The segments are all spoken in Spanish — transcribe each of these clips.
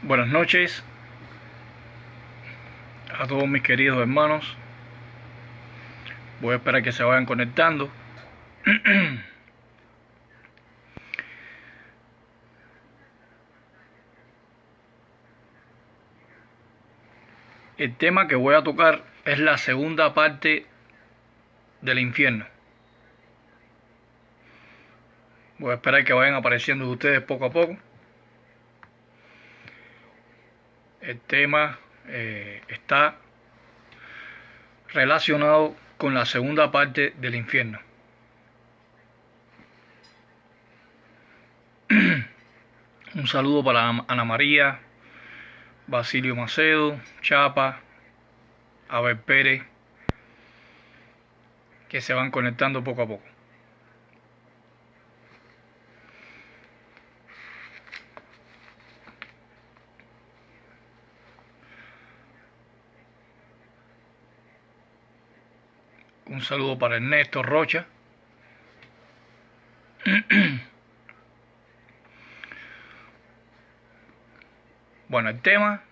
Buenas noches a todos mis queridos hermanos. Voy a esperar que se vayan conectando. El tema que voy a tocar es la segunda parte del infierno. Voy a esperar que vayan apareciendo ustedes poco a poco. El tema está relacionado con la segunda parte del infierno. Un saludo para Ana María, Basilio Macedo, Chapa, Abel Pérez, que se van conectando poco a poco. Un saludo para Ernesto Rocha. Bueno, el tema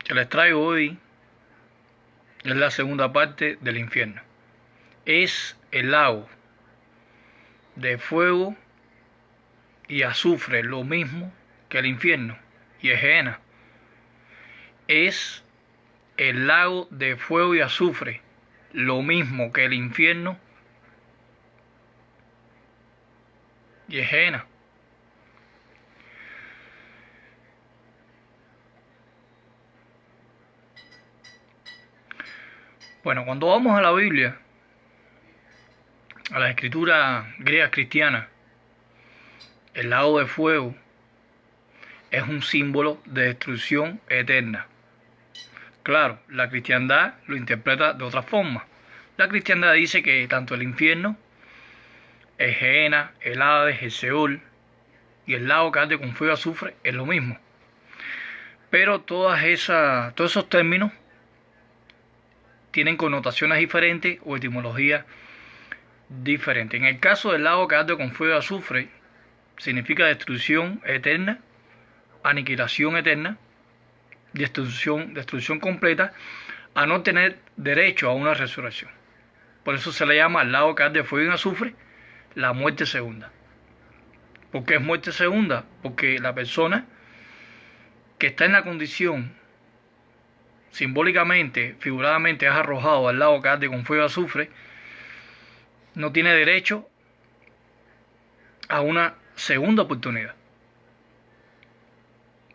que les traigo hoy es la segunda parte del infierno. Es el lago de fuego y azufre, lo mismo que el infierno, y es Gehenna. Es el lago de fuego y azufre, lo mismo que el infierno, y es Gehenna. Bueno, cuando vamos a la Biblia, a la escritura griega cristiana, el lago de fuego es un símbolo de destrucción eterna. Claro, la cristiandad lo interpreta de otra forma. La cristiandad dice que tanto el infierno, el Gehenna, el Hades, el Seol y el lago que arde con fuego y azufre es lo mismo. Pero todos esos términos tienen connotaciones diferentes o etimologías diferentes. En el caso del lago que arde con fuego y azufre, significa destrucción eterna, aniquilación eterna, destrucción completa, a no tener derecho a una resurrección. Por eso se le llama al lago que arde fuego y azufre la muerte segunda. ¿Por qué es muerte segunda? Porque la persona que está en la condición simbólicamente, figuradamente, es arrojado al lago que arde con fuego y azufre, no tiene derecho a una segunda oportunidad.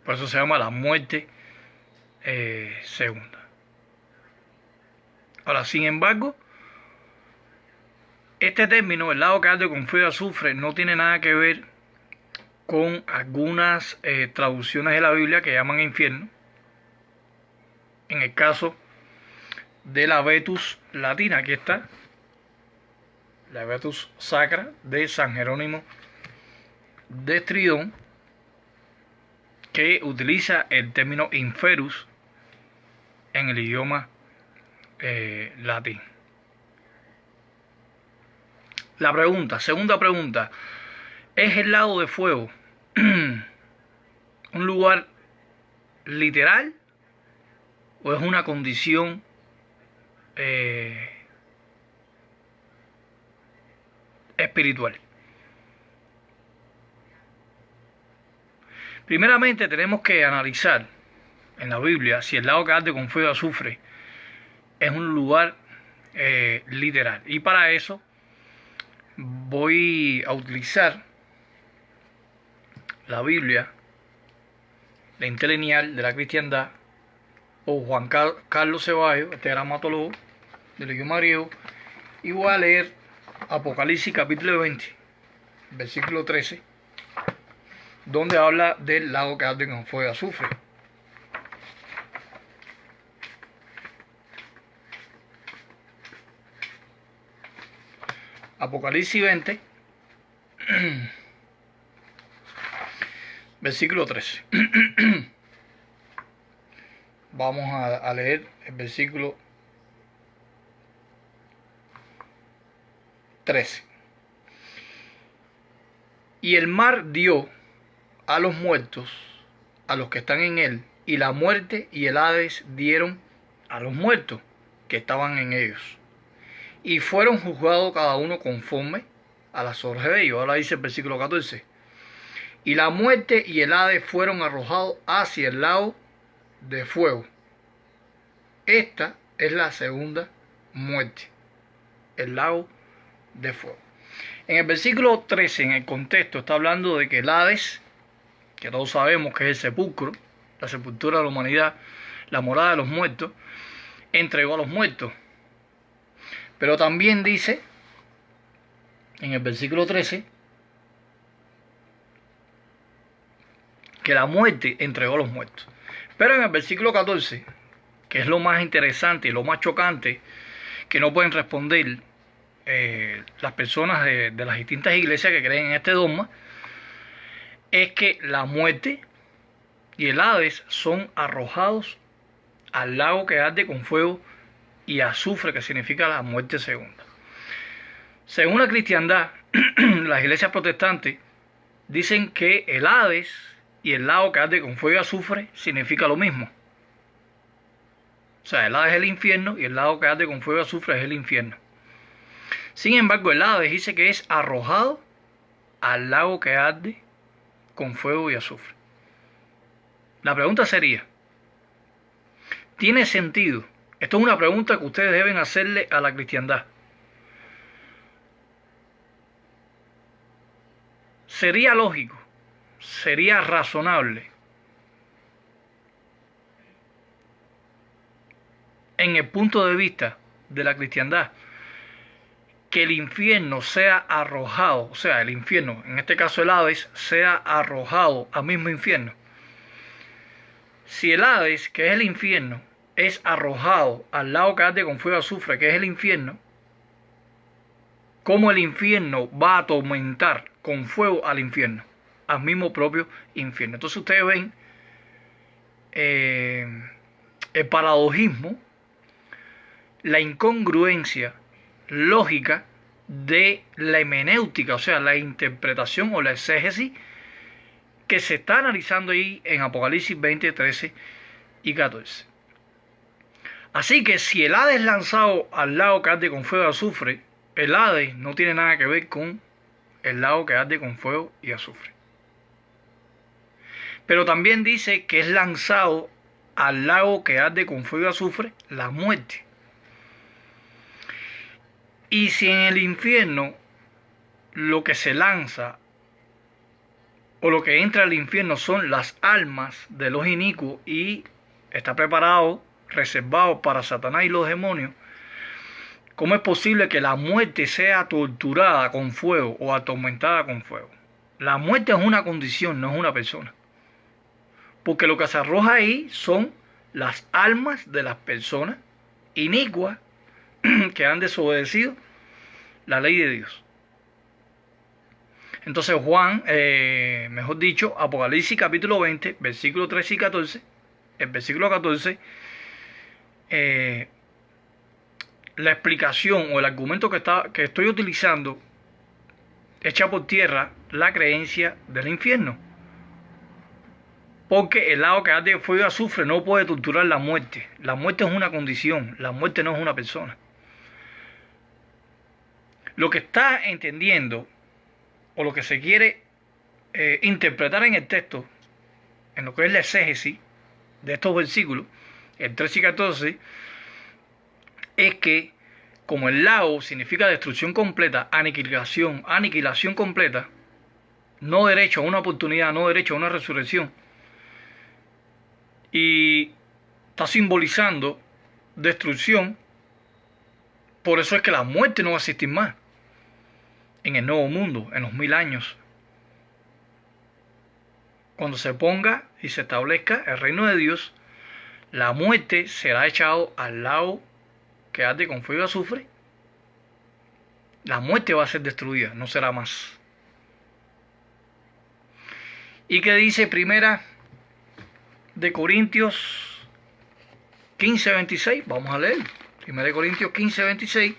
Por eso se llama la muerte segunda. Ahora, sin embargo, este término, el lago que arde con fuego y azufre, no tiene nada que ver con algunas traducciones de la Biblia que llaman infierno. En el caso de la Vetus latina, aquí está, la Vetus sacra de San Jerónimo de Estridón, que utiliza el término inferus en el idioma latín. La pregunta, segunda pregunta, ¿es el lago de fuego un lugar literal o es una condición espiritual? Primeramente tenemos que analizar en la Biblia si el lago que arde con fuego y azufre es un lugar literal. Y para eso voy a utilizar la Biblia, la interlineal de la cristiandad, o Juan Carlos Ceballos, este gramatólogo del idioma griego, y voy a leer Apocalipsis capítulo 20, versículo 13, donde habla del lago que arde con fuego y azufre. Apocalipsis 20, versículo 13. Vamos a leer el versículo 13. Y el mar dio a los muertos a los que están en él, y la muerte y el Hades dieron a los muertos que estaban en ellos. Y fueron juzgados cada uno conforme a las obras de ellos. Ahora dice el versículo 14. Y la muerte y el Hades fueron arrojados hacia el lago de fuego. Esta es la segunda muerte, el lago de fuego. En el versículo 13, en el contexto, está hablando de que el Hades, que todos sabemos que es el sepulcro, la sepultura de la humanidad, la morada de los muertos, entregó a los muertos. Pero también dice, en el versículo 13, que la muerte entregó a los muertos. Pero en el versículo 14, que es lo más interesante y lo más chocante, que no pueden responder las personas de las distintas iglesias que creen en este dogma, es que la muerte y el Hades son arrojados al lago que arde con fuego y azufre, que significa la muerte segunda. Según la cristiandad, las iglesias protestantes dicen que el Hades y el lago que arde con fuego y azufre significa lo mismo. O sea, el Hades es el infierno y el lago que arde con fuego y azufre es el infierno. Sin embargo, el Hades dice que es arrojado al lago que arde con fuego y azufre. La pregunta sería, ¿tiene sentido? Esto es una pregunta que ustedes deben hacerle a la cristiandad. ¿Sería lógico? ¿Sería razonable en el punto de vista de la cristiandad que el infierno sea arrojado, o sea, el infierno, en este caso el Hades, sea arrojado al mismo infierno? Si el Hades, que es el infierno, es arrojado al lago que arde con fuego y azufre, que es el infierno, ¿cómo el infierno va a atormentar con fuego al infierno? Al mismo propio infierno. Entonces ustedes ven el paradojismo, la incongruencia lógica de la hermenéutica, o sea, la interpretación o la exégesis que se está analizando ahí en Apocalipsis 20, 13 y 14. Así que si el Hades es lanzado al lago que arde con fuego y azufre, el Hades no tiene nada que ver con el lago que arde con fuego y azufre. Pero también dice que es lanzado al lago que arde con fuego y azufre la muerte. Y si en el infierno lo que se lanza o lo que entra al infierno son las almas de los inicuos y está preparado, reservado para Satanás y los demonios, ¿cómo es posible que la muerte sea torturada con fuego o atormentada con fuego? La muerte es una condición, no es una persona. Porque lo que se arroja ahí son las almas de las personas inicuas que han desobedecido la ley de Dios. Entonces Juan, mejor dicho, Apocalipsis capítulo 20, versículos 13 y 14, el versículo 14, la explicación o el argumento que estoy utilizando echa por tierra la creencia del infierno. Porque el lago que arde de fuego y azufre no puede torturar la muerte. La muerte es una condición, la muerte no es una persona. Lo que está entendiendo o lo que se quiere interpretar en el texto, en lo que es la exégesis de estos versículos, el 13 y 14, es que como el lago significa destrucción completa, aniquilación completa, no derecho a una oportunidad, no derecho a una resurrección, y está simbolizando destrucción, por eso es que la muerte no va a existir más en el nuevo mundo, en los 1000 años. Cuando se ponga y se establezca el reino de Dios, la muerte será echado al lago que arde con fuego y azufre. La muerte va a ser destruida, no será más. ¿Y qué dice Primera de Corintios 15:26? Vamos a leer. Primera de Corintios 15:26.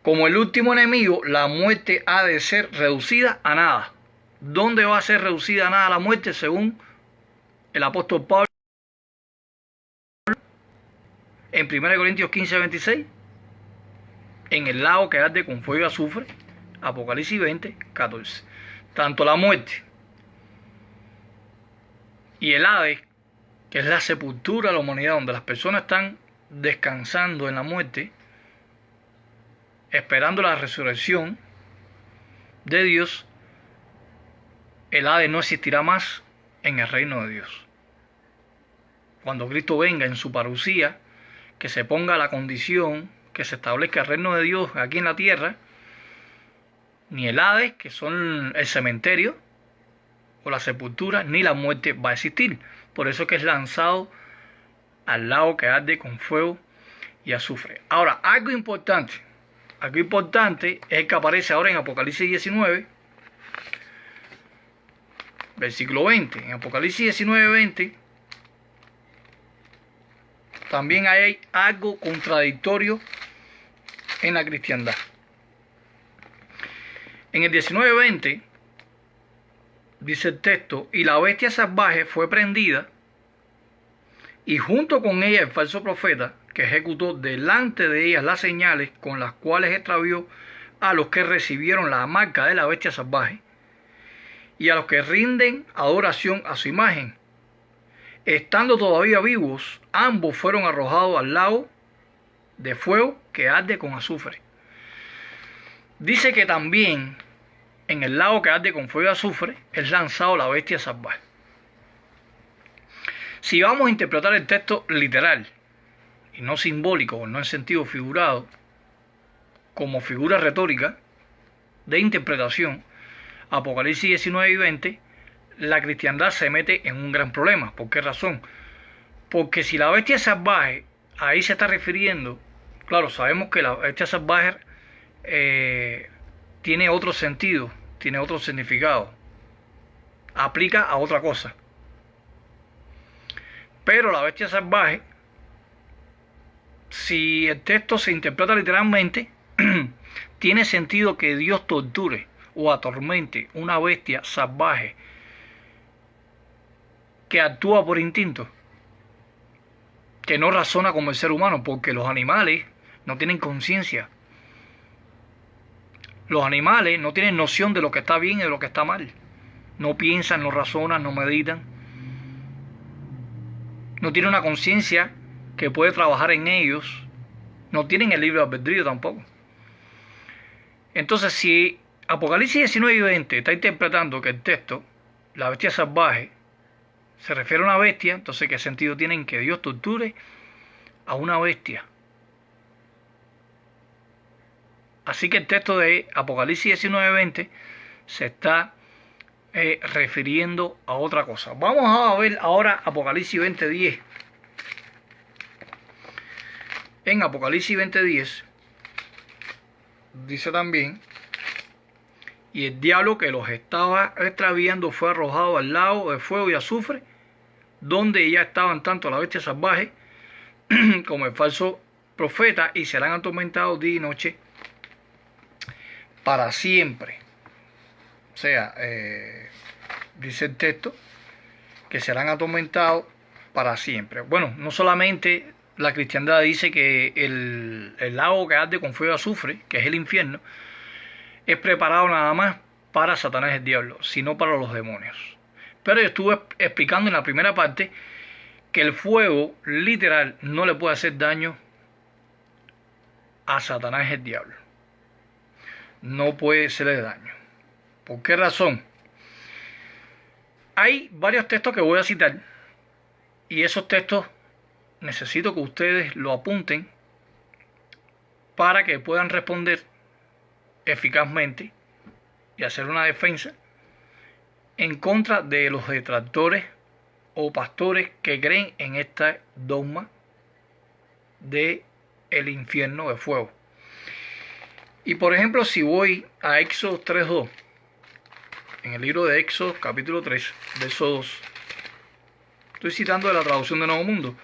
como el último enemigo, la muerte ha de ser reducida a nada. ¿Dónde va a ser reducida a nada la muerte según el apóstol Pablo en 1 Corintios 15:26? En el lago que arde con fuego y azufre, Apocalipsis 20:14. Tanto la muerte y el Hades, que es la sepultura de la humanidad, donde las personas están descansando en la muerte, esperando la resurrección de Dios, el Hades no existirá más en el reino de Dios. Cuando Cristo venga en su parucía, que se ponga la condición, que se establezca el reino de Dios aquí en la tierra, ni el Hades, que son el cementerio o la sepultura, ni la muerte va a existir. Por eso es que es lanzado al lago que arde con fuego y azufre. Ahora, algo importante es el que aparece ahora en Apocalipsis 19, versículo 20. En Apocalipsis 19:20 también hay algo contradictorio en la cristiandad. En el 19:20 dice el texto: y la bestia salvaje fue prendida, y junto con ella el falso profeta, que ejecutó delante de ellas las señales con las cuales extravió a los que recibieron la marca de la bestia salvaje y a los que rinden adoración a su imagen. Estando todavía vivos, ambos fueron arrojados al lago de fuego que arde con azufre. Dice que también en el lago que arde con fuego y azufre es lanzado la bestia salvaje. Si vamos a interpretar el texto literal y no simbólico, o no en sentido figurado, como figura retórica de interpretación, Apocalipsis 19 y 20, la cristiandad se mete en un gran problema. ¿Por qué razón? Porque si la bestia salvaje, ahí se está refiriendo, claro, sabemos que la bestia salvaje tiene otro sentido, tiene otro significado, aplica a otra cosa. Pero la bestia salvaje, si el texto se interpreta literalmente, tiene sentido que Dios torture o atormente una bestia salvaje que actúa por instinto, que no razona como el ser humano, porque los animales no tienen conciencia. Los animales no tienen noción de lo que está bien y de lo que está mal. No piensan, no razonan, no meditan. No tienen una conciencia que puede trabajar en ellos. No tienen el libre albedrío tampoco. Entonces, si Apocalipsis 19 y 20 está interpretando que el texto, la bestia salvaje, se refiere a una bestia, entonces ¿qué sentido tiene en que Dios torture a una bestia? Así que el texto de Apocalipsis 19:20 se está refiriendo a otra cosa. Vamos a ver ahora Apocalipsis 20:10. En Apocalipsis 20:10 dice también: y el diablo que los estaba extraviando fue arrojado al lago de fuego y azufre, donde ya estaban tanto la bestia salvaje como el falso profeta, y serán atormentados día y noche para siempre. O sea, dice el texto que serán atormentados para siempre. Bueno, no solamente la cristiandad dice que el lago que arde con fuego y azufre, que es el infierno, es preparado nada más para Satanás y el diablo, sino para los demonios. Pero yo estuve explicando en la primera parte que el fuego literal no le puede hacer daño a Satanás y el diablo. No puede hacerle daño. ¿Por qué razón? Hay varios textos que voy a citar, y esos textos necesito que ustedes lo apunten para que puedan responder eficazmente y hacer una defensa en contra de los detractores o pastores que creen en este dogma de el infierno de fuego. Y por ejemplo, si voy a Éxodo 3:2, en el libro de Éxodo capítulo 3, verso 2, estoy citando de la traducción de Nuevo Mundo,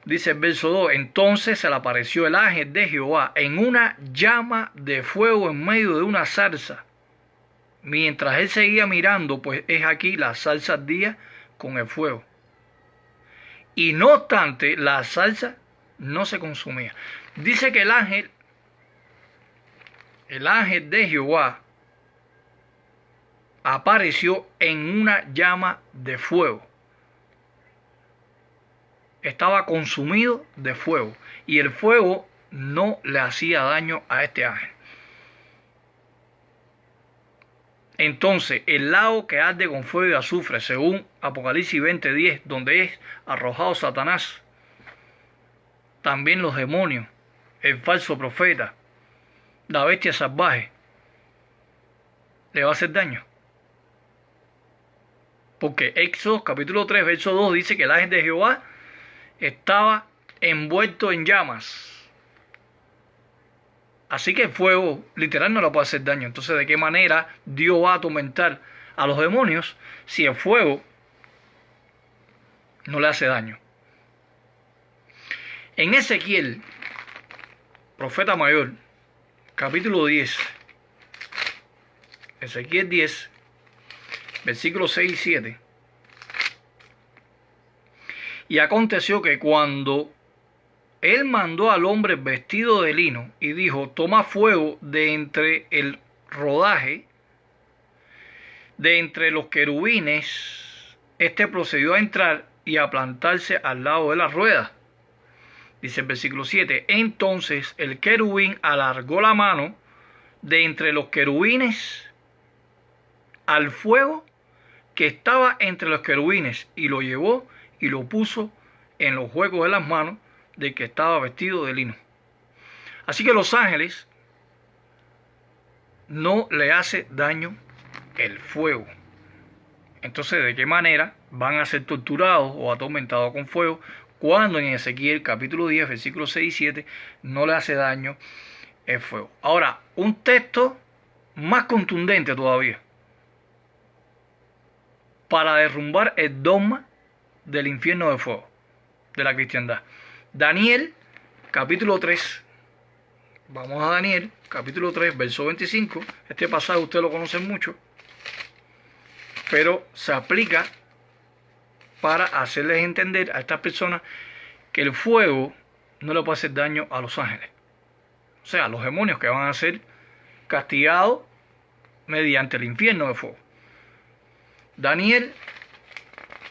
Dice el verso 2, entonces se le apareció el ángel de Jehová en una llama de fuego en medio de una zarza. Mientras él seguía mirando, pues es aquí la zarza ardía con el fuego. Y no obstante, la zarza no se consumía. Dice que el ángel de Jehová apareció en una llama de fuego. Estaba consumido de fuego y el fuego no le hacía daño a este ángel. Entonces el lago que arde con fuego y azufre, según Apocalipsis 20:10, donde es arrojado Satanás, también los demonios, el falso profeta, la bestia salvaje, le va a hacer daño. Porque Éxodo capítulo 3 verso 2 dice que el ángel de Jehová estaba envuelto en llamas. Así que el fuego literal no le puede hacer daño. Entonces, ¿de qué manera Dios va a atormentar a los demonios si el fuego no le hace daño? En Ezequiel, profeta mayor, capítulo 10, Ezequiel 10, versículos 6 y 7. Y aconteció que cuando él mandó al hombre vestido de lino y dijo, toma fuego de entre el rodaje, de entre los querubines, este procedió a entrar y a plantarse al lado de la rueda. Dice el versículo 7, entonces el querubín alargó la mano de entre los querubines al fuego que estaba entre los querubines y lo llevó y lo puso en los huecos de las manos del que estaba vestido de lino. Así que los ángeles no le hace daño el fuego. Entonces, ¿de qué manera van a ser torturados o atormentados con fuego cuando en Ezequiel capítulo 10, versículos 6 y 7 no le hace daño el fuego? Ahora, un texto más contundente todavía para derrumbar el dogma del infierno de fuego de la cristiandad. Daniel capítulo 3. Vamos a Daniel capítulo 3 verso 25. Este pasaje ustedes lo conocen mucho, pero se aplica para hacerles entender a estas personas que el fuego no le puede hacer daño a los ángeles, o sea, a los demonios que van a ser castigados mediante el infierno de fuego. Daniel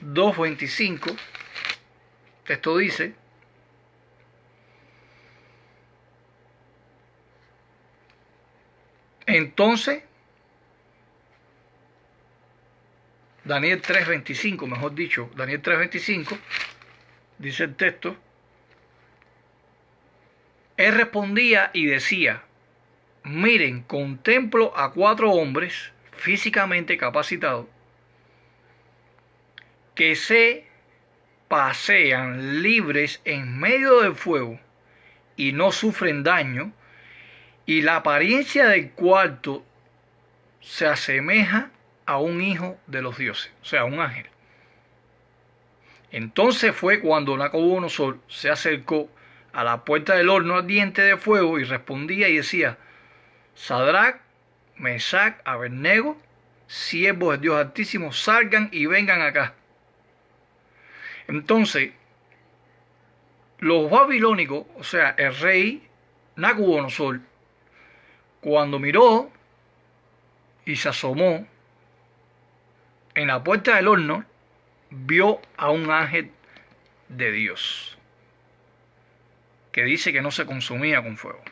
2:25, esto dice, entonces, Daniel 3:25, mejor dicho, Daniel 3:25, dice el texto, él respondía y decía, miren, contemplo a 4 hombres físicamente capacitados que se pasean libres en medio del fuego y no sufren daño, y la apariencia del cuarto se asemeja a un hijo de los dioses, o sea, a un ángel. Entonces fue cuando Nabucodonosor se acercó a la puerta del horno ardiente de fuego y respondía y decía, Sadrach, Mesach, Abednego, siervos del Dios Altísimo, salgan y vengan acá. Entonces, los babilónicos, o sea, el rey Nabucodonosor, cuando miró y se asomó en la puerta del horno, vio a un ángel de Dios que dice que no se consumía con fuego.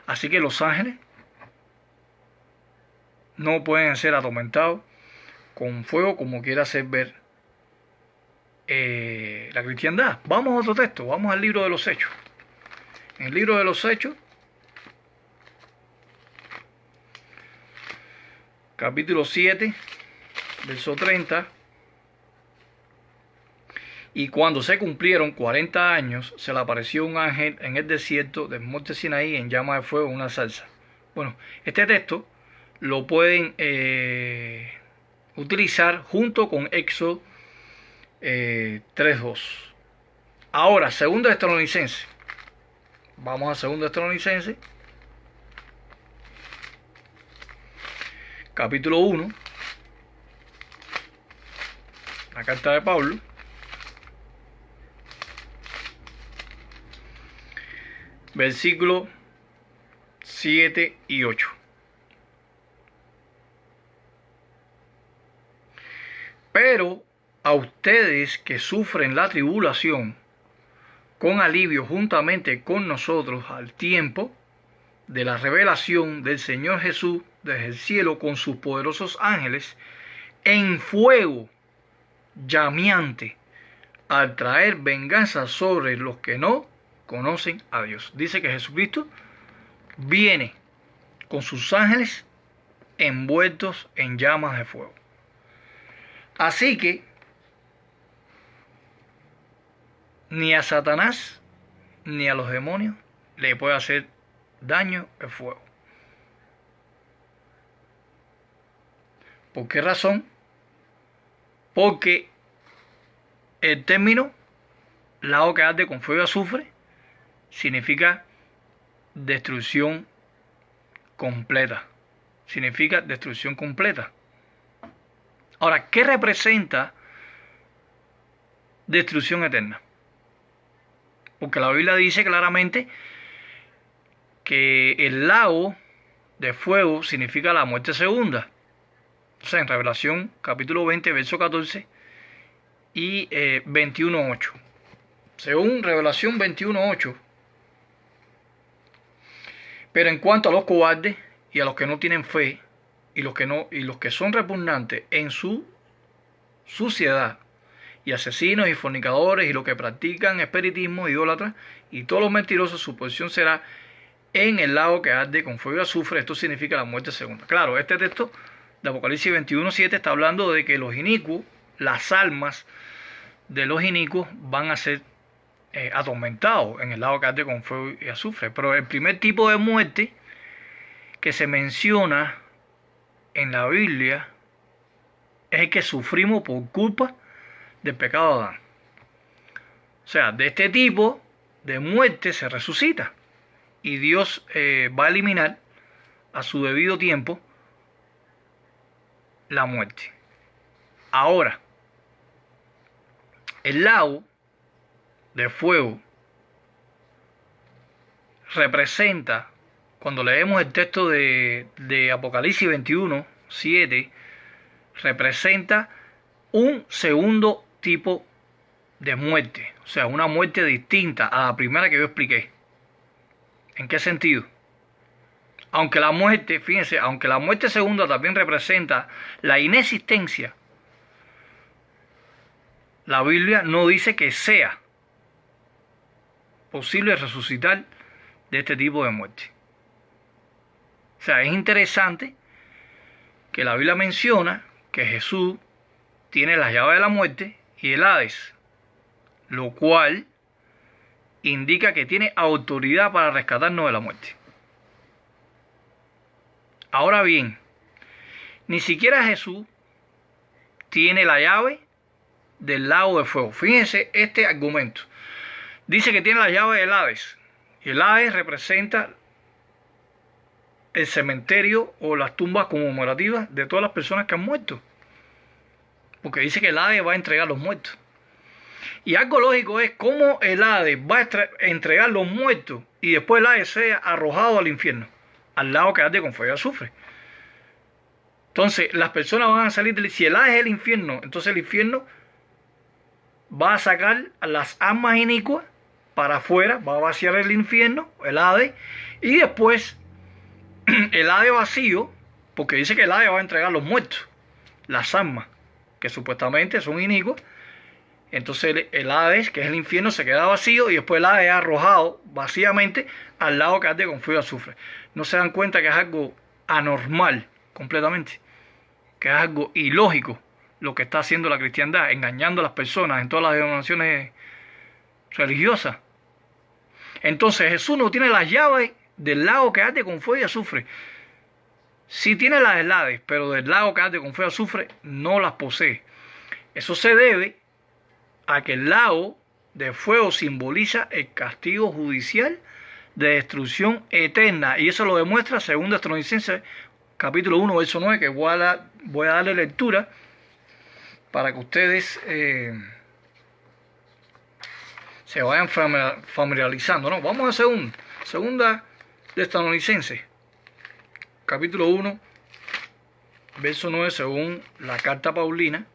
Así que los ángeles no pueden ser atormentados con fuego como quiera hacer ver la cristiandad. Vamos a otro texto, vamos al libro de los Hechos. En el libro de los Hechos, capítulo 7, verso 30. Y cuando se cumplieron 40 años, se le apareció un ángel en el desierto del monte Sinaí en llama de fuego en una zarza. Bueno, este texto lo pueden utilizar junto con Éxodo 3:2. Ahora, 2 de Tesalonicenses. Vamos a 2 de Tesalonicenses. Capítulo 1. La carta de Pablo. Versículos 7 y 8. Pero a ustedes que sufren la tribulación con alivio juntamente con nosotros al tiempo de la revelación del Señor Jesús desde el cielo con sus poderosos ángeles en fuego llameante al traer venganza sobre los que no conocen a Dios. Dice que Jesucristo viene con sus ángeles envueltos en llamas de fuego. Así que ni a Satanás ni a los demonios le puede hacer daño el fuego. ¿Por qué razón? Porque el término lago que arde con fuego y azufre significa destrucción completa. Significa destrucción completa. Ahora, ¿qué representa destrucción eterna? Porque la Biblia dice claramente que el lago de fuego significa la muerte segunda. O sea, en Revelación capítulo 20, verso 14 y 21.8. Según Revelación 21.8. Pero en cuanto a los cobardes y a los que no tienen fe y los que son repugnantes en su suciedad, y asesinos y fornicadores y los que practican espiritismo, idólatras y todos los mentirosos, su posición será en el lago que arde con fuego y azufre. Esto significa la muerte segunda. Claro, este texto de Apocalipsis 21.7 está hablando de que los inicuos, las almas de los inicuos van a ser atormentados en el lago que arde con fuego y azufre. Pero el primer tipo de muerte que se menciona en la Biblia es el que sufrimos por culpa del pecado de Adán. O sea, de este tipo de muerte se resucita y Dios va a eliminar a su debido tiempo la muerte. Ahora, el lago de fuego representa, cuando leemos el texto de Apocalipsis 21.7, representa un segundo tipo de muerte, o sea, una muerte distinta a la primera que yo expliqué. ¿En qué sentido? Aunque la muerte, fíjense, aunque la muerte segunda también representa la inexistencia, la Biblia no dice que sea posible resucitar de este tipo de muerte. O sea, es interesante que la Biblia menciona que Jesús tiene las llaves de la muerte y el Hades, lo cual indica que tiene autoridad para rescatarnos de la muerte. Ahora bien, ni siquiera Jesús tiene la llave del lago de fuego. Fíjense este argumento. Dice que tiene la llave del Hades. Y el Hades representa el cementerio o las tumbas conmemorativas de todas las personas que han muerto. Porque dice que el Hades va a entregar los muertos. Y algo lógico es cómo el Hades va a entregar los muertos y después el Hades sea arrojado al infierno, al lago que arde con fuego y azufre. Entonces las personas van a salir, si el Hades es el infierno, entonces el infierno va a sacar a las almas inicuas para afuera, va a vaciar el infierno, el Hades, y después el Hades vacío, porque dice que el Hades va a entregar los muertos, las almas que supuestamente son inicuas. Entonces el Hades, que es el infierno, se queda vacío y después el Hades es arrojado vacíamente al lago que arde con fuego y azufre. No se dan cuenta que es algo anormal completamente, que es algo ilógico lo que está haciendo la cristiandad, engañando a las personas en todas las denominaciones religiosas. Entonces Jesús no tiene las llaves del lago que arde con fuego y azufre. Sí tiene las del Hades, pero del lago que arde con fuego y azufre no las posee. Eso se debe a que el lago de fuego simboliza el castigo judicial de destrucción eterna. Y eso lo demuestra 2 Tesalonicenses capítulo 1, verso 9, que voy a darle lectura para que ustedes se vayan familiarizando, ¿no? Vamos a 2 Tesalonicenses capítulo 1, verso 9, según la carta paulina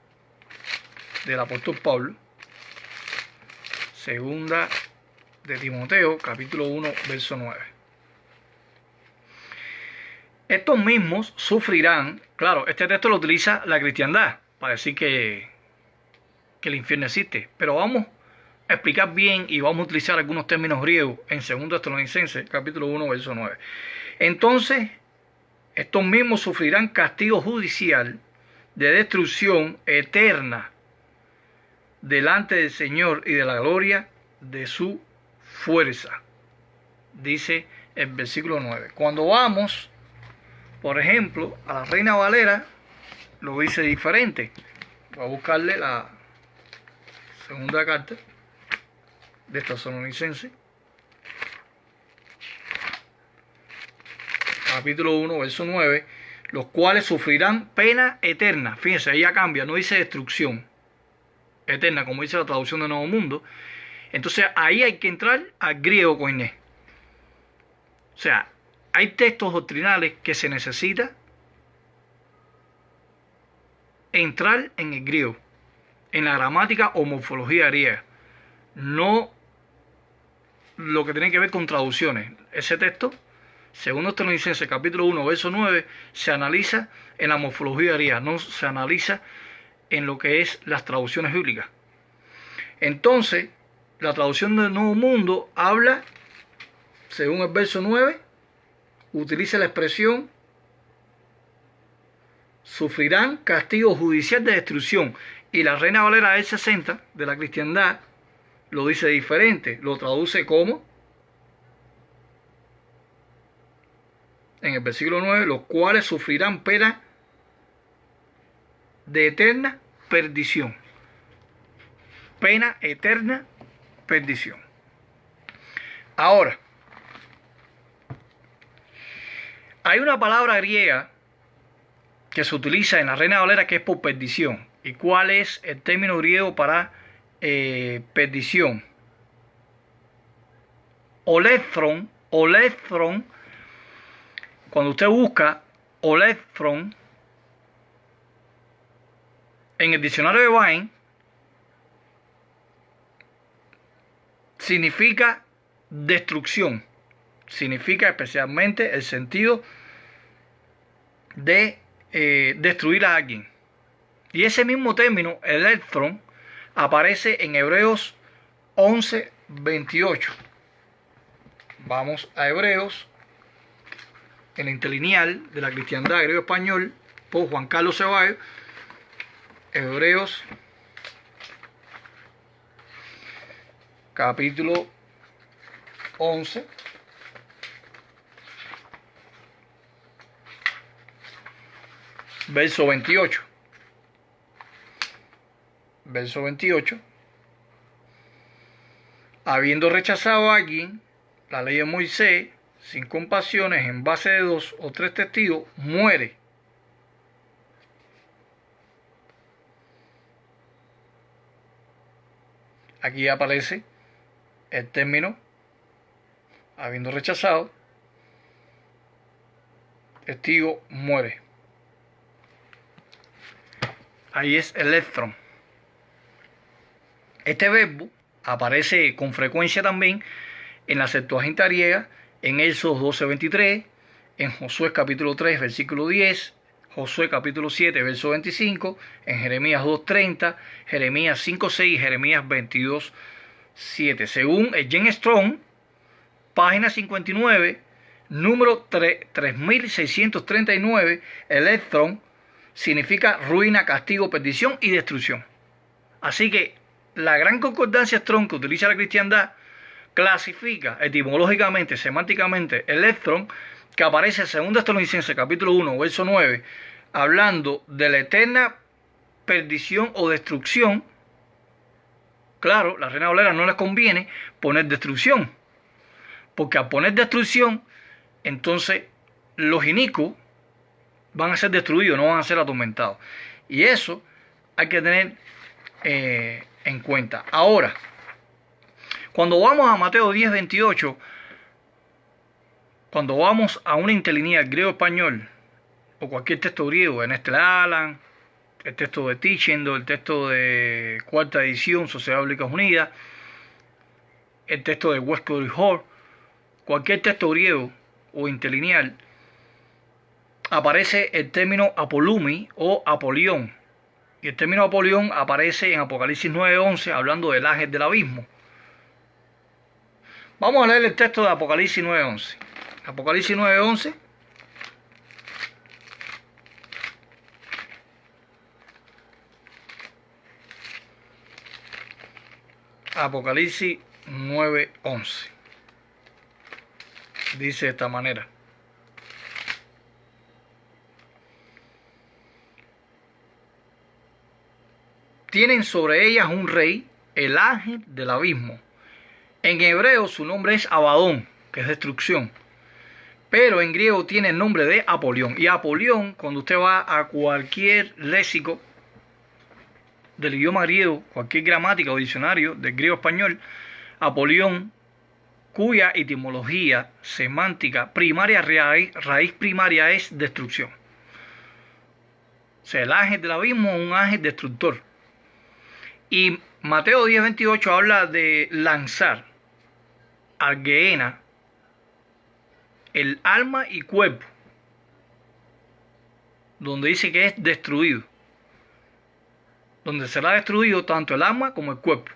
del apóstol Pablo. Segunda de Timoteo, capítulo 1, verso 9. Estos mismos sufrirán, claro, este texto lo utiliza la cristiandad para decir que el infierno existe, pero vamos a explicar bien y vamos a utilizar algunos términos griegos en 2 Tesalonicenses, capítulo 1, verso 9. Entonces, estos mismos sufrirán castigo judicial de destrucción eterna delante del Señor y de la gloria de su fuerza. Dice el versículo 9. Cuando vamos, por ejemplo, a la Reina Valera, lo dice diferente. Voy a buscarle la segunda carta de Tesalonicenses, capítulo 1, verso 9, los cuales sufrirán pena eterna. Fíjense, ella cambia, no dice destrucción eterna, como dice la traducción de Nuevo Mundo. Entonces ahí hay que entrar al griego koiné. O sea, hay textos doctrinales que se necesita entrar en el griego, en la gramática o morfología griega, no lo que tiene que ver con traducciones. Ese texto, 2 Tesalonicenses capítulo 1, verso 9, se analiza en la morfología griega, no se analiza en lo que es las traducciones bíblicas. Entonces, la traducción del Nuevo Mundo habla, según el verso 9, utiliza la expresión sufrirán castigo judicial de destrucción. Y la Reina Valera del 60 de la cristiandad lo dice diferente, lo traduce como, en el versículo 9, los cuales sufrirán pena de eterna perdición. Pena eterna perdición. Ahora, hay una palabra griega que se utiliza en la Reina Valera que es por perdición. ¿Y cuál es el término griego para perdición? Olethron. Olethron. Cuando usted busca olethron en el diccionario de Vine, significa destrucción. Significa especialmente el sentido de destruir a alguien. Y ese mismo término, electron, aparece en Hebreos 11:28. Vamos a Hebreos, en el interlineal de la cristiandad griego-español, por Juan Carlos Ceballos. Hebreos, capítulo 11. Verso 28. Verso 28. Habiendo rechazado a alguien la ley de Moisés, sin compasiones, en base de 2 o 3 testigos, muere. Aquí aparece el término habiendo rechazado, testigo muere. Ahí es electron. Este verbo aparece con frecuencia también en la Septuaginta griega, en Éxodo 12:23, en Josué capítulo 3, versículo 10, Josué capítulo 7, verso 25, en Jeremías 2:30, Jeremías 5:6, Jeremías 22:7. Según el Jen Strong, página 59, número 3639, electron significa ruina, castigo, perdición y destrucción. Así que la gran concordancia Strong que utiliza la cristiandad clasifica etimológicamente, semánticamente, electron, que aparece en 2 Tesalonicenses capítulo 1, verso 9, hablando de la eterna perdición o destrucción claro, la Reina Valera no les conviene poner destrucción, porque al poner destrucción, entonces los inicuos van a ser destruidos, no van a ser atormentados. Y eso hay que tener en cuenta. Ahora, cuando vamos a Mateo 10:28, cuando vamos a una interlineal griego-español, o cualquier texto griego, en este Alan, el texto de Tichendo, el texto de cuarta edición, Sociedad Bíblica Unida, el texto de Westcott Hall, cualquier texto griego o interlineal, aparece el término apolumi o apolión. Y el término apolión aparece en Apocalipsis 9:11, hablando del ángel del abismo. Vamos a leer el texto de Apocalipsis 9:11. Apocalipsis 9:11. Apocalipsis 9:11. Dice de esta manera: tienen sobre ellas un rey, el ángel del abismo. En hebreo su nombre es Abadón, que es destrucción. Pero en griego tiene el nombre de Apolión. Y Apolión, cuando usted va a cualquier léxico del idioma griego, cualquier gramática o diccionario del griego español, Apolión, cuya etimología semántica primaria, raíz primaria es destrucción. O sea, el ángel del abismo es un ángel destructor. Y Mateo 10:28 habla de lanzar al Gehenna el alma y cuerpo, donde dice que es destruido, donde será destruido tanto el alma como el cuerpo.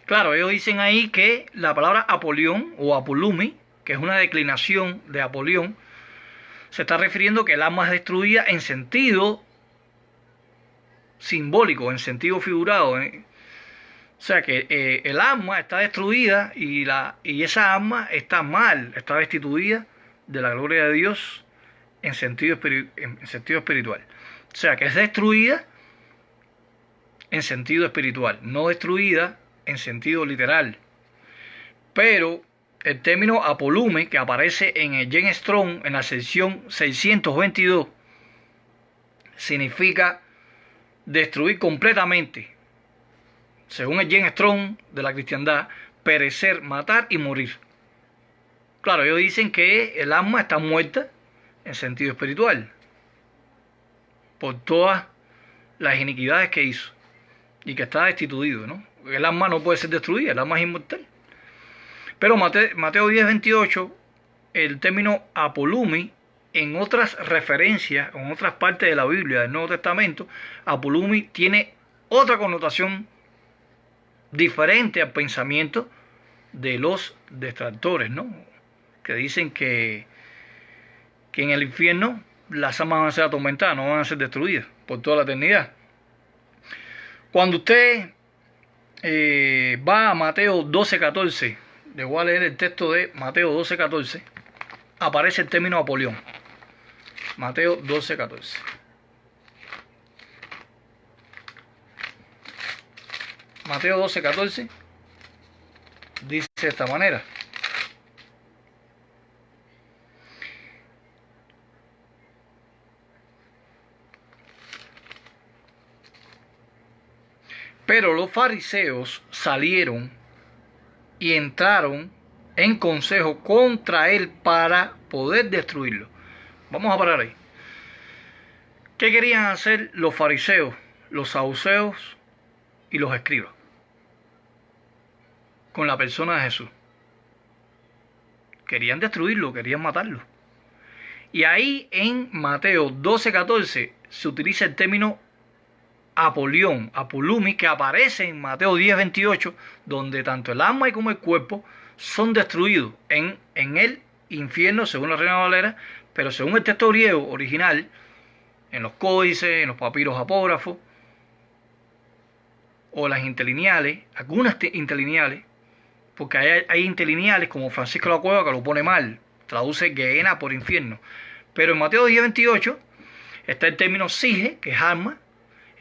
Claro, ellos dicen ahí que la palabra Apolión o Apolumi, que es una declinación de Apolión, se está refiriendo que el alma es destruida en sentido simbólico, en sentido figurado. O sea que el alma está destruida y esa alma está mal, está destituida de la gloria de Dios en sentido espiritual. O sea que es destruida en sentido espiritual, no destruida en sentido literal. Pero el término apolume, que aparece en el Gen Strong en la sección 622, significa destruir completamente, según el Gen Strong de la cristiandad, perecer, matar y morir. Claro, ellos dicen que el alma está muerta en sentido espiritual por todas las iniquidades que hizo y que está destituido, ¿no? El alma no puede ser destruida, el alma es inmortal. Pero Mateo 10:28, el término apolumi, en otras referencias, en otras partes de la Biblia del Nuevo Testamento, apolumi tiene otra connotación diferente al pensamiento de los detractores, ¿no? Que dicen que en el infierno las almas van a ser atormentadas, no van a ser destruidas por toda la eternidad. Cuando usted va a Mateo 12:14, le voy a leer el texto de Mateo 12:14, aparece el término apolión. Mateo 12:14. Mateo 12:14 dice de esta manera: pero los fariseos salieron y entraron en consejo contra él para poder destruirlo. Vamos a parar ahí. ¿Qué querían hacer los fariseos, los saduceos y los escribas con la persona de Jesús? Querían destruirlo, querían matarlo. Y ahí en Mateo 12:14 se utiliza el término apolión, apolumi, que aparece en Mateo 10:28, donde tanto el alma como el cuerpo son destruidos en el infierno, según la Reina Valera, pero según el texto griego original, en los códices, en los papiros apógrafos, o las interlineales, algunas interlineales, porque hay interlineales como Francisco de la Cueva que lo pone mal, traduce Gehenna por infierno. Pero en Mateo 10:28 está el término sige, que es alma,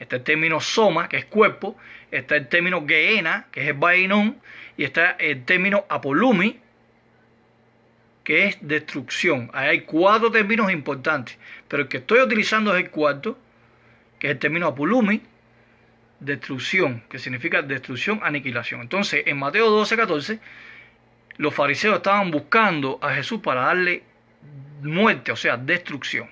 está el término soma, que es cuerpo, está el término geena, que es el vainón, y está el término apolumi, que es destrucción. Ahí hay 4 términos importantes, pero el que estoy utilizando es el cuarto, que es el término apolumi, destrucción, que significa destrucción, aniquilación. Entonces, en Mateo 12:14, los fariseos estaban buscando a Jesús para darle muerte, o sea, destrucción.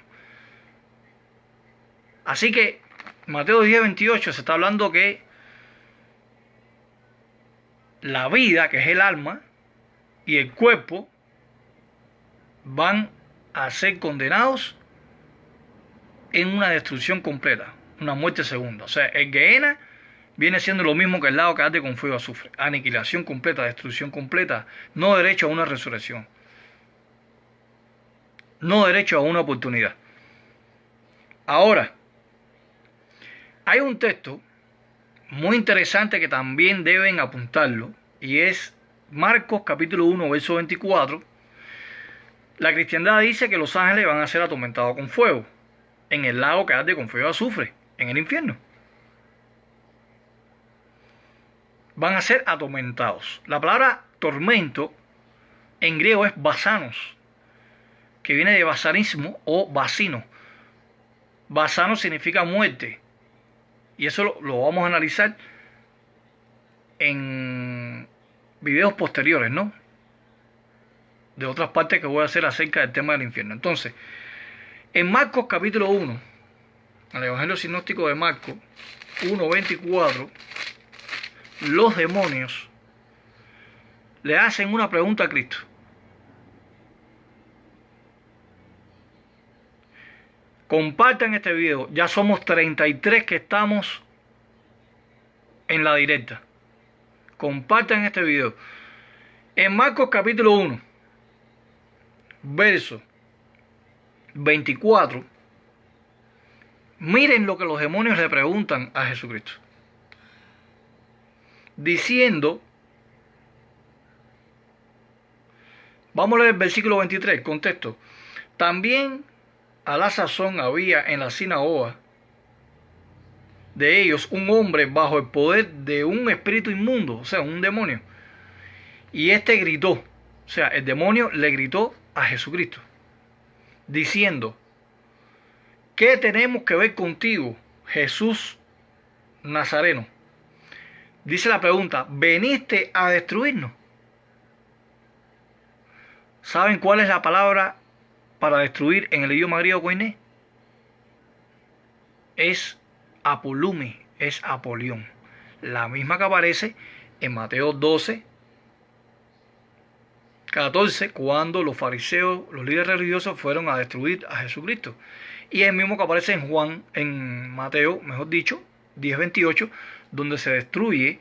Así que Mateo 10:28 se está hablando que la vida, que es el alma, y el cuerpo van a ser condenados en una destrucción completa, una muerte segunda. O sea, el Gehenna viene siendo lo mismo que el lago que arde con fuego y azufre. Aniquilación completa, destrucción completa, no derecho a una resurrección, no derecho a una oportunidad. Ahora, hay un texto muy interesante que también deben apuntarlo, y es Marcos capítulo 1, verso 24. La cristiandad dice que los ángeles van a ser atormentados con fuego en el lago que arde con fuego y azufre, en el infierno. Van a ser atormentados. La palabra tormento en griego es basanos, que viene de basanismo o basino. Basano significa muerte, y eso lo vamos a analizar en videos posteriores, ¿no? De otras partes que voy a hacer acerca del tema del infierno. Entonces, en Marcos capítulo 1, el Evangelio sinóptico de Marcos 1:24, los demonios le hacen una pregunta a Cristo. Compartan este video. Ya somos 33 que estamos en la directa. Compartan este video. En Marcos capítulo 1, verso 24, miren lo que los demonios le preguntan a Jesucristo. Diciendo, vamos a leer el versículo 23, el contexto. También a la sazón había en la sinagoga de ellos un hombre bajo el poder de un espíritu inmundo, o sea, un demonio. Y este gritó, o sea, el demonio le gritó a Jesucristo, diciendo, ¿qué tenemos que ver contigo, Jesús Nazareno? Dice la pregunta, ¿veniste a destruirnos? ¿Saben cuál es la palabra para destruir en el idioma griego koiné? Es apolumi, es apolión. La misma que aparece en Mateo 12:14, cuando los fariseos, los líderes religiosos, fueron a destruir a Jesucristo. Y el mismo que aparece en Juan, en Mateo, mejor dicho, 10:28, donde se destruye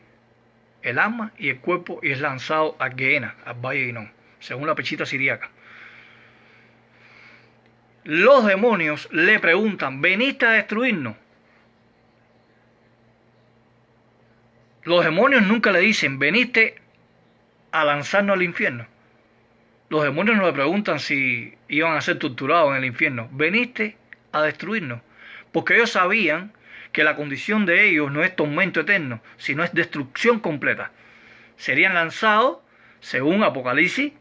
el alma y el cuerpo y es lanzado a Gehenna, al valle de Hinnom, según la pechita siríaca. Los demonios le preguntan, ¿veniste a destruirnos? Los demonios nunca le dicen, ¿veniste a lanzarnos al infierno? Los demonios no le preguntan si iban a ser torturados en el infierno. ¿Veniste a destruirnos? Porque ellos sabían que la condición de ellos no es tormento eterno, sino es destrucción completa. Serían lanzados, según Apocalipsis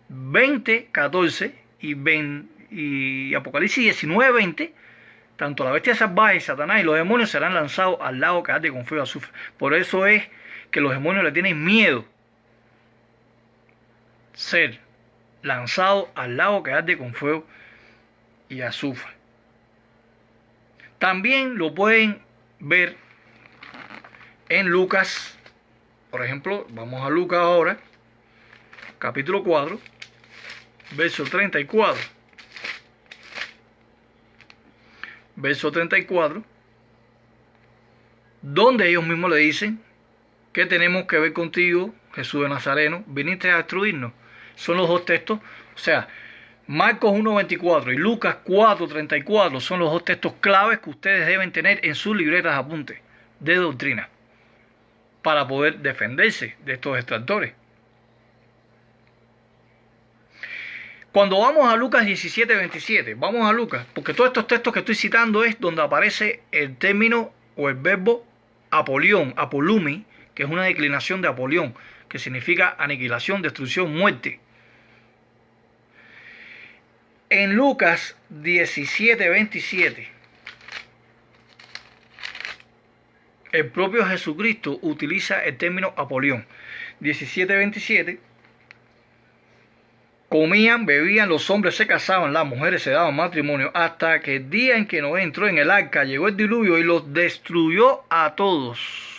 20:14 y Apocalipsis 19:20, tanto la bestia salvaje, Satanás y los demonios serán lanzados al lago que arde con fuego y azufre. Por eso es que los demonios le tienen miedo ser lanzados al lago que arde con fuego y azufre. También lo pueden ver en Lucas, por ejemplo, vamos a Lucas ahora, capítulo 4, verso 34. Verso 34, donde ellos mismos le dicen, ¿qué tenemos que ver contigo, Jesús de Nazareno? ¿Viniste a destruirnos? Son los dos textos, o sea, Marcos 1:24 y Lucas 4:34 son los dos textos claves que ustedes deben tener en sus libretas de apuntes de doctrina para poder defenderse de estos extractores. Cuando vamos a Lucas 17:27, vamos a Lucas, porque todos estos textos que estoy citando es donde aparece el término o el verbo apolión, apolumi, que es una declinación de Apolión, que significa aniquilación, destrucción, muerte. En Lucas 17:27, el propio Jesucristo utiliza el término apolión. 17:27, comían, bebían, los hombres se casaban, las mujeres se daban matrimonio, hasta que el día en que Noé entró en el arca, llegó el diluvio y los destruyó a todos.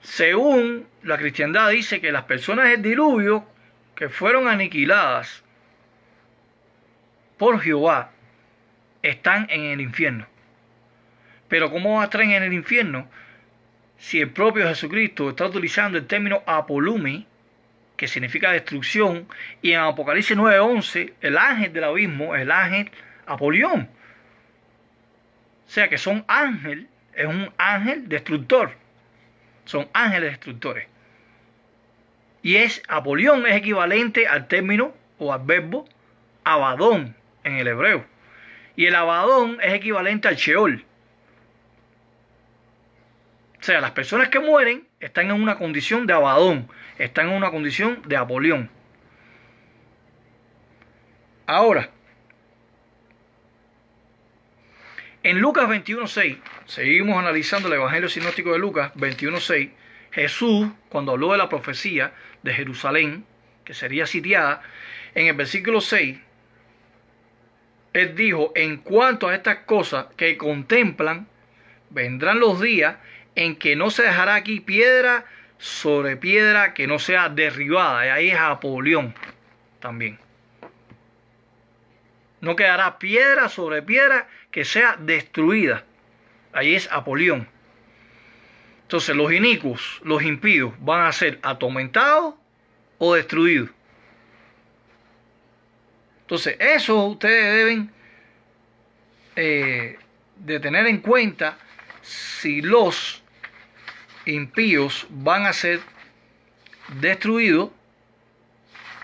Según la cristiandad dice que las personas del diluvio que fueron aniquiladas por Jehová están en el infierno. Pero ¿cómo va a estar en el infierno si el propio Jesucristo está utilizando el término apolumi, que significa destrucción, y en Apocalipsis 9:11 el ángel del abismo es el ángel Apolión? O sea que son ángel, es un ángel destructor. Son ángeles destructores. Y Apolión es equivalente al término o al verbo Abadón en el hebreo. Y el Abadón es equivalente al Sheol. O sea, las personas que mueren están en una condición de Abadón, están en una condición de Apolión. Ahora, en Lucas 21:6, seguimos analizando el Evangelio sinóptico de Lucas 21:6, Jesús, cuando habló de la profecía de Jerusalén, que sería sitiada, en el versículo 6, Él dijo, en cuanto a estas cosas que contemplan, vendrán los días en que no se dejará aquí piedra sobre piedra que no sea derribada. Y ahí es Apolión también. No quedará piedra sobre piedra que sea destruida. Ahí es Apolión. Entonces los inicuos, los impíos, van a ser atormentados o destruidos. Entonces eso ustedes deben de tener en cuenta si los impíos van a ser destruidos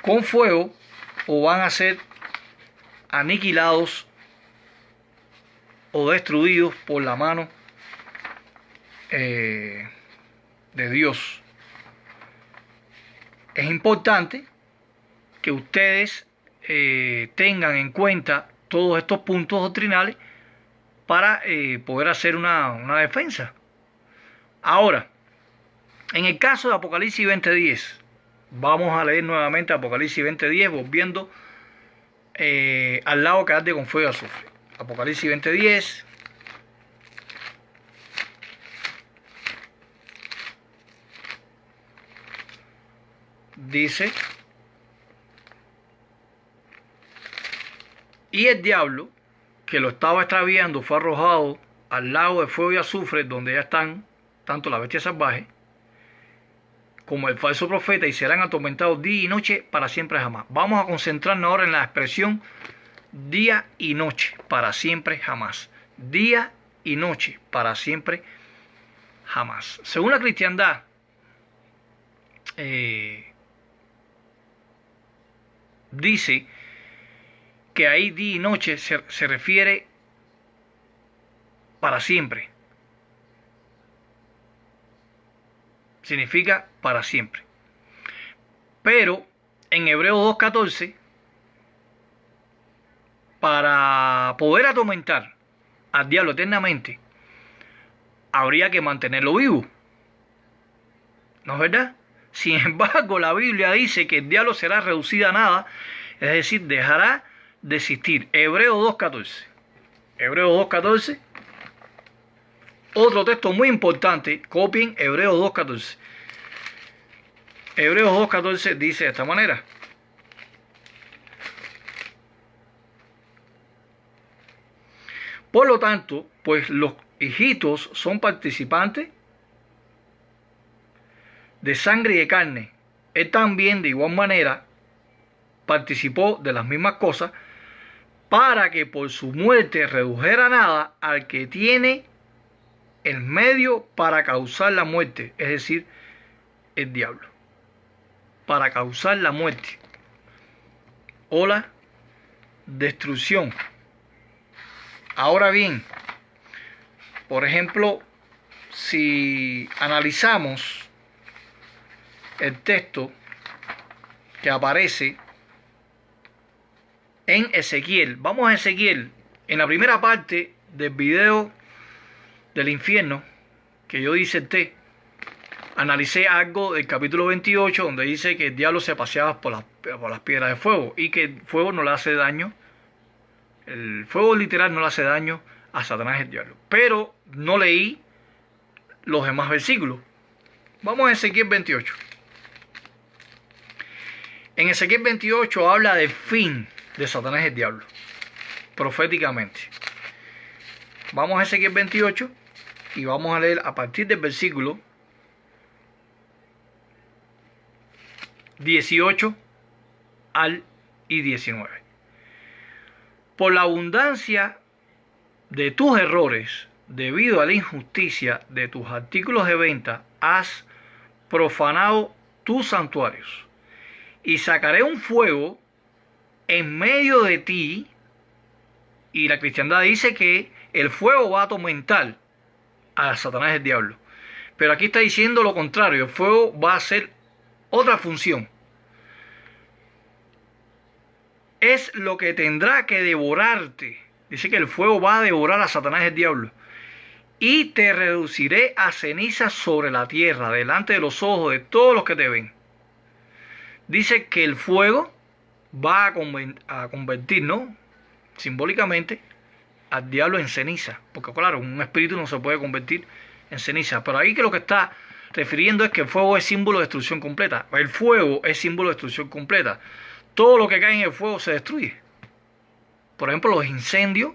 con fuego o van a ser aniquilados o destruidos por la mano de Dios. Es importante que ustedes tengan en cuenta todos estos puntos doctrinales para poder hacer una defensa. Ahora, en el caso de Apocalipsis 20:10, vamos a leer nuevamente Apocalipsis 20:10, volviendo al lago que arde con fuego y azufre. Apocalipsis 20:10. Dice, y el diablo que lo estaba extraviando fue arrojado al lago de fuego y azufre, donde ya están tanto la bestia salvaje como el falso profeta, y serán atormentados día y noche para siempre jamás. Vamos a concentrarnos ahora en la expresión día y noche para siempre jamás. Día y noche para siempre jamás. Según la cristiandad, dice que ahí día y noche se refiere para siempre. Significa para siempre. Pero en Hebreos 2:14, para poder atormentar al diablo eternamente, habría que mantenerlo vivo. ¿No es verdad? Sin embargo, la Biblia dice que el diablo será reducido a nada, es decir, dejará de existir. Hebreos 2:14. Hebreos 2:14. Otro texto muy importante, copien Hebreos 2:14. Hebreos 2:14 dice de esta manera. Por lo tanto, pues los hijitos son participantes de sangre y de carne. Él también de igual manera participó de las mismas cosas, para que por su muerte redujera a nada al que tiene el medio para causar la muerte, es decir, el diablo, para causar la muerte o la destrucción. Ahora bien, por ejemplo, si analizamos el texto que aparece en Ezequiel, vamos a Ezequiel, en la primera parte del video del infierno que yo diserté, analicé algo del capítulo 28 donde dice que el diablo se paseaba por las piedras de fuego y que el fuego no le hace daño, el fuego literal no le hace daño a Satanás el diablo. Pero no leí los demás versículos. Vamos a Ezequiel 28. En Ezequiel 28 habla del fin de Satanás el diablo, proféticamente. Vamos a Ezequiel 28 y vamos a leer a partir del versículo 18 al y 19. Por la abundancia de tus errores, debido a la injusticia de tus artículos de venta, has profanado tus santuarios. Y sacaré un fuego en medio de ti. Y la cristiandad dice que el fuego va a atormentar a Satanás el diablo. Pero aquí está diciendo lo contrario. El fuego va a hacer otra función. Es lo que tendrá que devorarte. Dice que el fuego va a devorar a Satanás el diablo. Y te reduciré a cenizas sobre la tierra, delante de los ojos de todos los que te ven. Dice que el fuego va a convertir, ¿no?, simbólicamente, al diablo en ceniza. Porque claro, un espíritu no se puede convertir en ceniza. Pero ahí que lo que está refiriendo es que el fuego es símbolo de destrucción completa. El fuego es símbolo de destrucción completa. Todo lo que cae en el fuego se destruye. Por ejemplo, los incendios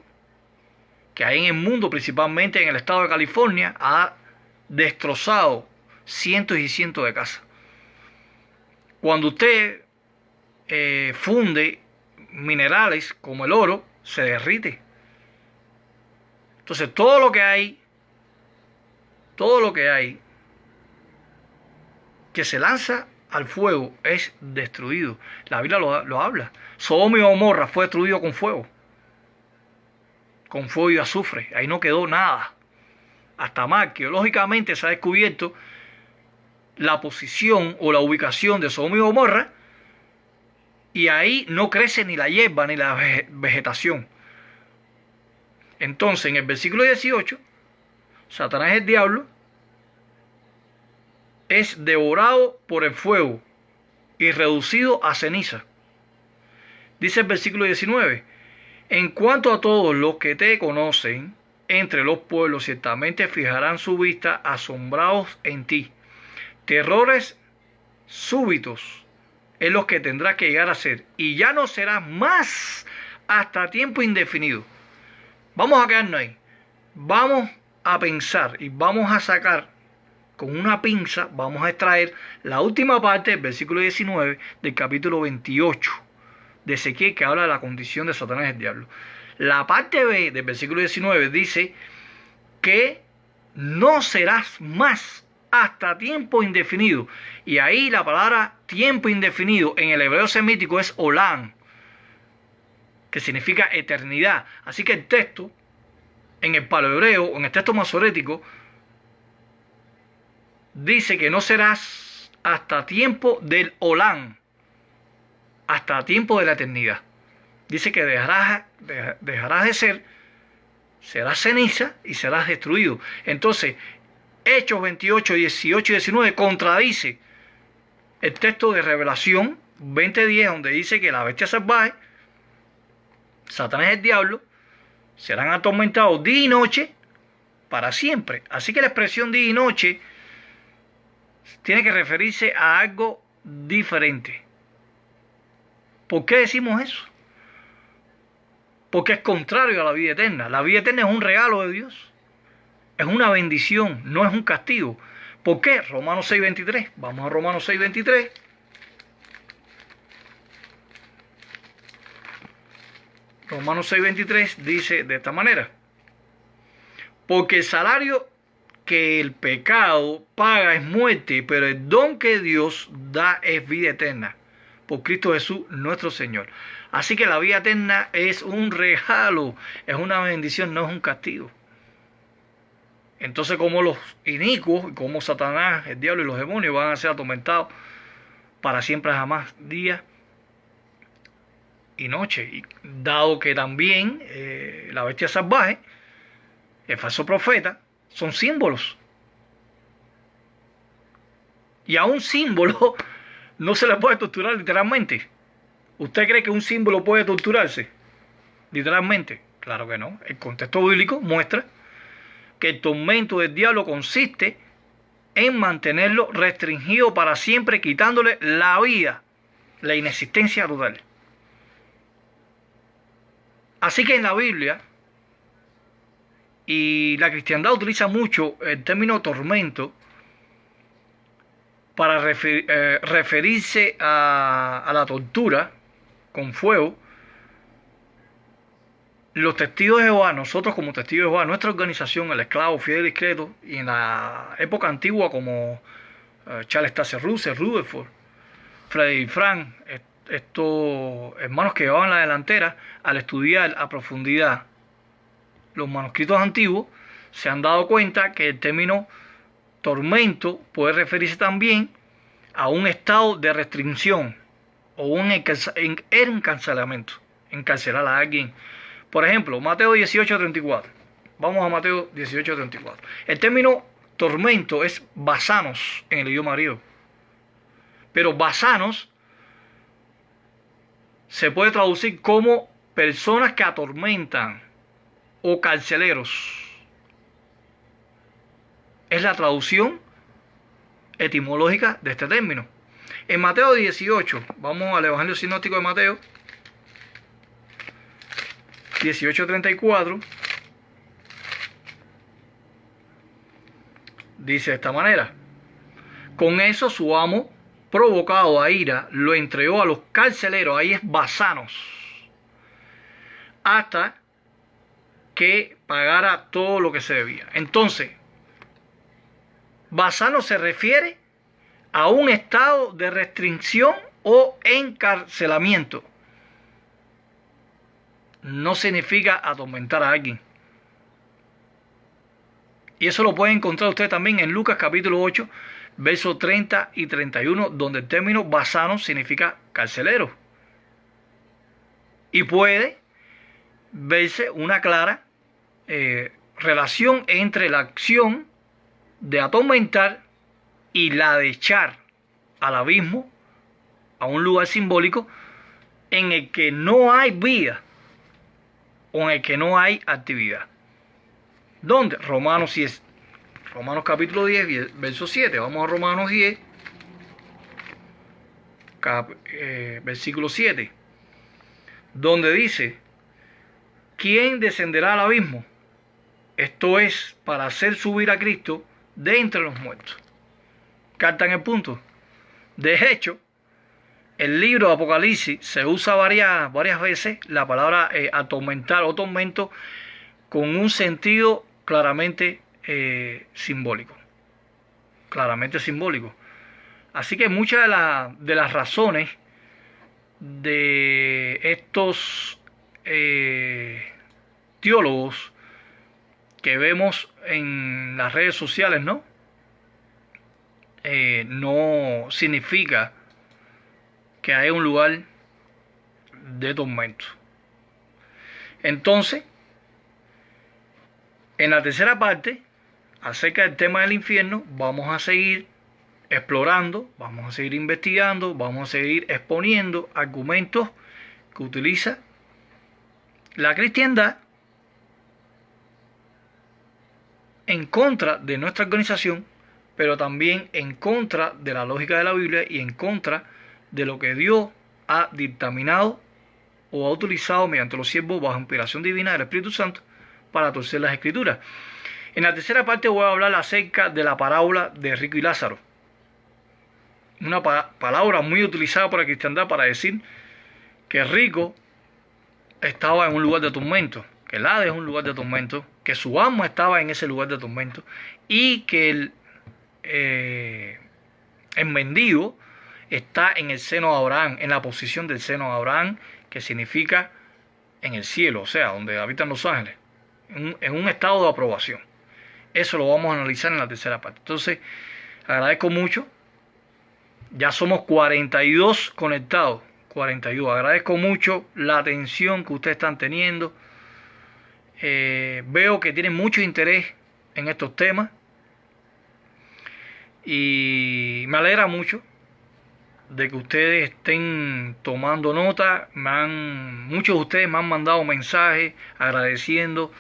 que hay en el mundo, principalmente en el estado de California, ha destrozado cientos y cientos de casas. Cuando usted funde minerales como el oro, se derrite. Entonces todo lo que hay que se lanza al fuego es destruido. La Biblia lo habla. Sodoma y Gomorra fue destruido con fuego y azufre. Ahí no quedó nada. Hasta más arqueológicamente se ha descubierto la posición o la ubicación de Sodoma y Gomorra, y ahí no crece ni la hierba ni la vegetación. Entonces, en el versículo 18, Satanás el diablo es devorado por el fuego y reducido a ceniza. Dice el versículo 19: en cuanto a todos los que te conocen entre los pueblos, ciertamente fijarán su vista asombrados en ti. Terrores súbitos es los que tendrás que llegar a ser, y ya no serás más hasta tiempo indefinido. Vamos a quedarnos ahí. Vamos a pensar y vamos a sacar con una pinza, vamos a extraer la última parte del versículo 19 del capítulo 28 de Ezequiel, que habla de la condición de Satanás y el diablo. La parte B del versículo 19 dice que no serás más hasta tiempo indefinido. Y ahí la palabra tiempo indefinido en el hebreo semítico es olam, que significa eternidad. Así que el texto en el paleohebreo o en el texto masorético dice que no serás hasta tiempo del olam, hasta tiempo de la eternidad. Dice que dejarás de ser, serás ceniza y serás destruido. Entonces, Hechos 28, 18 y 19 contradice el texto de Revelación 20:10, donde dice que la bestia salvaje, Satanás y el diablo, serán atormentados día y noche para siempre. Así que la expresión día y noche tiene que referirse a algo diferente. ¿Por qué decimos eso? Porque es contrario a la vida eterna. La vida eterna es un regalo de Dios. Es una bendición, no es un castigo. ¿Por qué? Romanos 6:23. Vamos a Romanos 6:23. Romanos 6:23 dice de esta manera: porque el salario que el pecado paga es muerte, pero el don que Dios da es vida eterna, por Cristo Jesús nuestro Señor. Así que la vida eterna es un regalo, es una bendición, no es un castigo. Entonces, como los inicuos, como Satanás, el diablo y los demonios van a ser atormentados para siempre jamás, día y noche. Y dado que también la bestia salvaje, el falso profeta, son símbolos. Y a un símbolo no se le puede torturar literalmente. ¿Usted cree que un símbolo puede torturarse literalmente? Claro que no. El contexto bíblico muestra que el tormento del diablo consiste en mantenerlo restringido para siempre, quitándole la vida, la inexistencia total. Así que en la Biblia y la cristiandad utiliza mucho el término tormento para referirse a la tortura con fuego. Los testigos de Jehová, nosotros como testigos de Jehová, nuestra organización, el Esclavo Fiel y Discreto, y en la época antigua como Charles Taze Russell, Rutherford, Freddy Frank, estos hermanos que llevaban la delantera, al estudiar a profundidad los manuscritos antiguos, se han dado cuenta que el término tormento puede referirse también a un estado de restricción o un encarcelamiento, encarcelar a alguien. Por ejemplo, Mateo 18:34. Vamos a Mateo 18:34. El término tormento es basanos en el idioma griego. Pero basanos se puede traducir como personas que atormentan o carceleros. Es la traducción etimológica de este término. En Mateo 18, vamos al Evangelio Sinóptico de Mateo 18:34, dice de esta manera: con eso su amo, provocado a ira, lo entregó a los carceleros, ahí es basanos, hasta que pagara todo lo que se debía. Entonces, basano se refiere a un estado de restricción o encarcelamiento. No significa atormentar a alguien. Y eso lo puede encontrar usted también en Lucas capítulo 8, versos 30 y 31, donde el término basano significa carcelero. Y puede verse una clara relación entre la acción de atormentar y la de echar al abismo, a un lugar simbólico en el que no hay vida o en el que no hay actividad. ¿Dónde? Romanos capítulo 10, verso 7. Vamos a Romanos 10, versículo 7, donde dice: ¿quién descenderá al abismo? Esto es, para hacer subir a Cristo de entre los muertos. Captan el punto. De hecho, el libro de Apocalipsis se usa varias veces la palabra atormentar o tormento con un sentido claramente simbólico. Claramente simbólico. Así que muchas de las razones de estos teólogos que vemos en las redes sociales, ¿no? No significa que haya un lugar de tormento. Entonces, en la tercera parte, acerca del tema del infierno, vamos a seguir explorando, vamos a seguir investigando, vamos a seguir exponiendo argumentos que utiliza la cristiandad en contra de nuestra organización, pero también en contra de la lógica de la Biblia y en contra de lo que Dios ha dictaminado o ha utilizado mediante los siervos bajo inspiración divina del Espíritu Santo para torcer las Escrituras. En la tercera parte voy a hablar acerca de la parábola de Rico y Lázaro. Una palabra muy utilizada por la cristiandad para decir que Rico estaba en un lugar de tormento, que el Hades es un lugar de tormento, que su amo estaba en ese lugar de tormento y que el mendigo está en el seno de Abraham, en la posición del seno de Abraham, que significa en el cielo, o sea, donde habitan los ángeles, en un estado de aprobación. Eso lo vamos a analizar en la tercera parte. Entonces, agradezco mucho. Ya somos 42 conectados. 42. Agradezco mucho la atención que ustedes están teniendo. Veo que tienen mucho interés en estos temas. Y me alegra mucho de que ustedes estén tomando nota. Muchos de ustedes me han mandado mensajes agradeciendo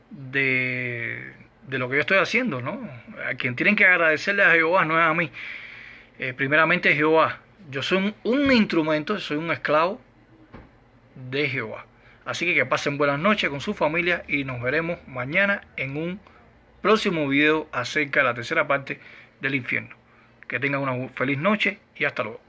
de lo que yo estoy haciendo, ¿no? A quien tienen que agradecerle a Jehová, no es a mí. Primeramente Jehová. Yo soy un instrumento, soy un esclavo de Jehová. Así que pasen buenas noches con su familia y nos veremos mañana en un próximo video acerca de la tercera parte del infierno. Que tengan una feliz noche y hasta luego.